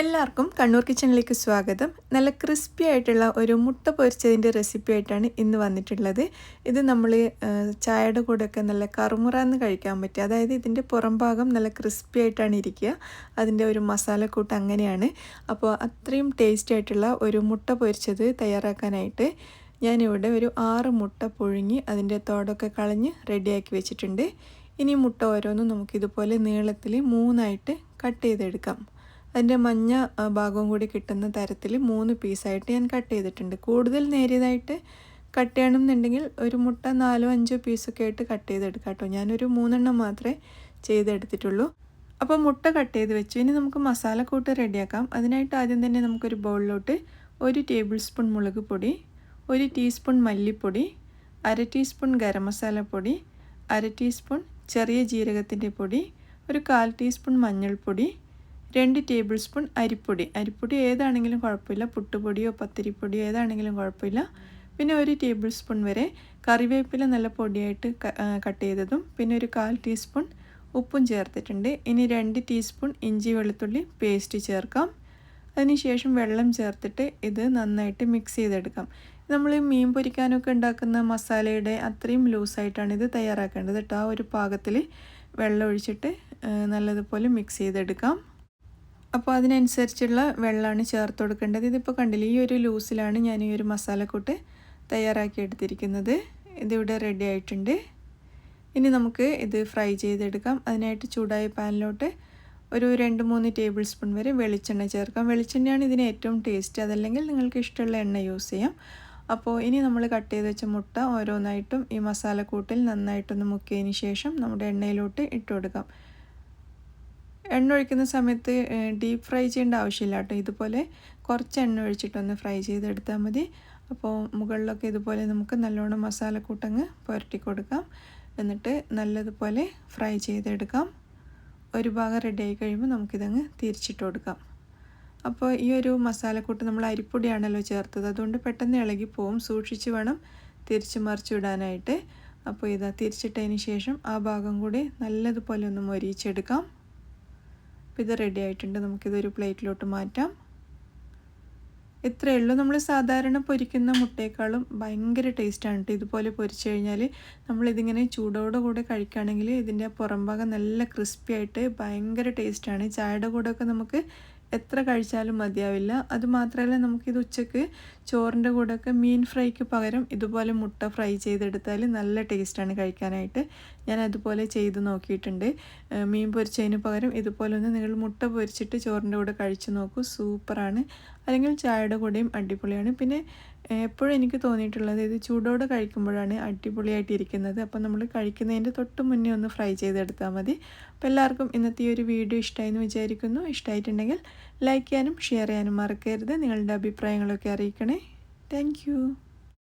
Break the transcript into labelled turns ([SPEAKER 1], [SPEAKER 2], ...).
[SPEAKER 1] എല്ലാവർക്കും കണ്ണൂർ കിച്ചണിലേക്ക് സ്വാഗതം. നല്ല ക്രിസ്പി ആയിട്ടുള്ള ഒരു മുട്ട പൊരിച്ചതിൻ്റെ റെസിപ്പി ആയിട്ടാണ് ഇന്ന് വന്നിട്ടുള്ളത്. ഇത് നമ്മൾ ചായയുടെ കൂടെയൊക്കെ നല്ല കറുമുറാന്ന് കഴിക്കാൻ പറ്റുക. അതായത് ഇതിൻ്റെ പുറം ഭാഗം നല്ല ക്രിസ്പി ആയിട്ടാണ് ഇരിക്കുക. അതിൻ്റെ ഒരു മസാലക്കൂട്ട് അങ്ങനെയാണ്. അപ്പോൾ അത്രയും ടേസ്റ്റി ആയിട്ടുള്ള ഒരു മുട്ട പൊരിച്ചത് തയ്യാറാക്കാനായിട്ട് ഞാനിവിടെ ഒരു 6 മുട്ട പുഴുങ്ങി അതിൻ്റെ തോടൊക്കെ കളഞ്ഞ് റെഡിയാക്കി വെച്ചിട്ടുണ്ട്. ഇനി മുട്ട ഓരോന്നും നമുക്കിതുപോലെ നീളത്തിൽ 3ആയിട്ട് കട്ട് ചെയ്തെടുക്കാം. അതിൻ്റെ മഞ്ഞ ഭാഗവും കൂടി കിട്ടുന്ന തരത്തിൽ 3 പീസായിട്ട് ഞാൻ കട്ട് ചെയ്തിട്ടുണ്ട്. കൂടുതൽ നേരിയതായിട്ട് കട്ട് ചെയ്യണമെന്നുണ്ടെങ്കിൽ ഒരു മുട്ട 4-5 പീസൊക്കെ ആയിട്ട് കട്ട് ചെയ്തെടുക്കാം കേട്ടോ. ഞാനൊരു 3 മാത്രമേ ചെയ്തെടുത്തിട്ടുള്ളൂ. അപ്പോൾ മുട്ട കട്ട് ചെയ്ത് വെച്ചു. ഇനി നമുക്ക് മസാലക്കൂട്ട് റെഡിയാക്കാം. അതിനായിട്ട് ആദ്യം തന്നെ നമുക്കൊരു ബൗളിലോട്ട് 1 ടേബിൾ സ്പൂൺ മുളക് പൊടി, 1 ടീസ്പൂൺ മല്ലിപ്പൊടി, 1/2 ടീസ്പൂൺ ഗരം മസാലപ്പൊടി, 1/2 ടീസ്പൂൺ ചെറിയ ജീരകത്തിൻ്റെ പൊടി, ഒരു 1/4 ടീസ്പൂൺ മഞ്ഞൾപ്പൊടി, 2 ടേബിൾ സ്പൂൺ അരിപ്പൊടി. അരിപ്പൊടി ഏതാണെങ്കിലും കുഴപ്പമില്ല, പുട്ടുപൊടിയോ പത്തിരിപ്പൊടിയോ ഏതാണെങ്കിലും കുഴപ്പമില്ല. പിന്നെ 1 ടേബിൾ സ്പൂൺ വരെ കറിവേപ്പില നല്ല പൊടിയായിട്ട് കട്ട് ചെയ്തതും, പിന്നെ ഒരു 1/4 ടീസ്പൂൺ ഉപ്പും ചേർത്തിട്ടുണ്ട്. ഇനി 2 ടീസ്പൂൺ ഇഞ്ചി വെളുത്തുള്ളി പേസ്റ്റ് ചേർക്കാം. അതിനുശേഷം വെള്ളം ചേർത്തിട്ട് ഇത് നന്നായിട്ട് മിക്സ് ചെയ്തെടുക്കാം. നമ്മൾ മീൻ പൊരിക്കാനൊക്കെ ഉണ്ടാക്കുന്ന മസാലയുടെ അത്രയും ലൂസായിട്ടാണ് ഇത് തയ്യാറാക്കേണ്ടത് കേട്ടോ. ആ ഒരു പാകത്തിൽ വെള്ളം ഒഴിച്ചിട്ട് നല്ലതുപോലെ മിക്സ് ചെയ്തെടുക്കാം. അപ്പോൾ അതിനനുസരിച്ചുള്ള വെള്ളമാണ് ചേർത്ത് കൊടുക്കേണ്ടത്. ഇതിപ്പോൾ കണ്ടില്ല, ഈ ഒരു ലൂസിലാണ് ഞാൻ ഈ ഒരു മസാലക്കൂട്ട് തയ്യാറാക്കി എടുത്തിരിക്കുന്നത്. ഇതിവിടെ റെഡി ആയിട്ടുണ്ട്. ഇനി നമുക്ക് ഇത് ഫ്രൈ ചെയ്തെടുക്കാം. അതിനായിട്ട് ചൂടായ പാനിലോട്ട് ഒരു 2-3 ടേബിൾ സ്പൂൺ വരെ വെളിച്ചെണ്ണ ചേർക്കാം. വെളിച്ചെണ്ണയാണ് ഇതിന് ഏറ്റവും ടേസ്റ്റ്. അതല്ലെങ്കിൽ നിങ്ങൾക്ക് ഇഷ്ടമുള്ള എണ്ണ യൂസ് ചെയ്യാം. അപ്പോൾ ഇനി നമ്മൾ കട്ട് ചെയ്ത് വെച്ച മുട്ട ഓരോന്നായിട്ടും ഈ മസാലക്കൂട്ടിൽ നന്നായിട്ടൊന്ന് മുക്കിയതിന് ശേഷം നമ്മുടെ എണ്ണയിലോട്ട് ഇട്ട് കൊടുക്കാം. എണ്ണ ഒഴിക്കുന്ന സമയത്ത് ഡീപ്പ് ഫ്രൈ ചെയ്യേണ്ട ആവശ്യമില്ല കേട്ടോ. ഇതുപോലെ കുറച്ച് എണ്ണ ഒഴിച്ചിട്ടൊന്ന് ഫ്രൈ ചെയ്തെടുത്താൽ മതി. അപ്പോൾ മുകളിലൊക്കെ ഇതുപോലെ നമുക്ക് നല്ലോണം മസാലക്കൂട്ടങ്ങ് പുരട്ടി കൊടുക്കാം. എന്നിട്ട് നല്ലതുപോലെ ഫ്രൈ ചെയ്തെടുക്കാം. ഒരു ഭാഗം റെഡി ആയി കഴിയുമ്പോൾ നമുക്കിതങ്ങ് തിരിച്ചിട്ട് കൊടുക്കാം. അപ്പോൾ ഈ ഒരു മസാലക്കൂട്ട് നമ്മൾ അരിപ്പൊടിയാണല്ലോ ചേർത്തത്, അതുകൊണ്ട് പെട്ടെന്ന് ഇളകി പോവും. സൂക്ഷിച്ച് വേണം തിരിച്ച് മറിച്ച് വിടാനായിട്ട്. അപ്പോൾ ഇതാ തിരിച്ചിട്ടതിന് ശേഷം ആ ഭാഗം കൂടി നല്ലതുപോലെ ഒന്ന് മൊരിയിച്ചെടുക്കാം. അപ്പോൾ ഇത് റെഡി ആയിട്ടുണ്ട്. നമുക്കിതൊരു പ്ലേറ്റിലോട്ട് മാറ്റാം. ഇത്രയേ ഉള്ളൂ. നമ്മൾ സാധാരണ പൊരിക്കുന്ന മുട്ടയേക്കാളും ഭയങ്കര ടേസ്റ്റാണ് കേട്ടോ. ഇതുപോലെ പൊരിച്ചു കഴിഞ്ഞാൽ നമ്മളിതിങ്ങനെ ചൂടോടുകൂടെ കഴിക്കുകയാണെങ്കിൽ ഇതിൻ്റെ പുറം ഭാഗം നല്ല ക്രിസ്പി ആയിട്ട് ഭയങ്കര ടേസ്റ്റാണ്. ചായയുടെ കൂടെയൊക്കെ നമുക്ക് എത്ര കഴിച്ചാലും മതിയാവില്ല. അതുമാത്രമല്ല, നമുക്കിത് ഉച്ചയ്ക്ക് ചോറിൻ്റെ കൂടെയൊക്കെ മീൻ ഫ്രൈക്ക് പകരം ഇതുപോലെ മുട്ട ഫ്രൈ ചെയ്തെടുത്താൽ നല്ല ടേസ്റ്റാണ് കഴിക്കാനായിട്ട്. ഞാൻ അതുപോലെ ചെയ്ത് നോക്കിയിട്ടുണ്ട്. മീൻ പൊരിച്ചതിന് പകരം ഇതുപോലെ ഒന്ന് നിങ്ങൾ മുട്ട പൊരിച്ചിട്ട് ചോറിൻ്റെ കൂടെ കഴിച്ച് നോക്കൂ, സൂപ്പറാണ്. അല്ലെങ്കിൽ ചായയുടെ കൂടെയും അടിപൊളിയാണ്. പിന്നെ എപ്പോഴും എനിക്ക് തോന്നിയിട്ടുള്ളത് ഇത് ചൂടോടെ കഴിക്കുമ്പോഴാണ് അടിപൊളിയായിട്ടിരിക്കുന്നത്. അപ്പോൾ നമ്മൾ കഴിക്കുന്നതിൻ്റെ തൊട്ട് മുന്നേ ഒന്ന് ഫ്രൈ ചെയ്തെടുത്താൽ മതി. അപ്പോൾ എല്ലാവർക്കും ഇന്നത്തെ ഈ ഒരു വീഡിയോ ഇഷ്ടമായി എന്ന് വിചാരിക്കുന്നു. ഇഷ്ടമായിട്ടുണ്ടെങ്കിൽ ലൈക്ക് ചെയ്യാനും ഷെയർ ചെയ്യാനും മറക്കരുത്. നിങ്ങളുടെ അഭിപ്രായങ്ങളൊക്കെ അറിയിക്കണേ. താങ്ക്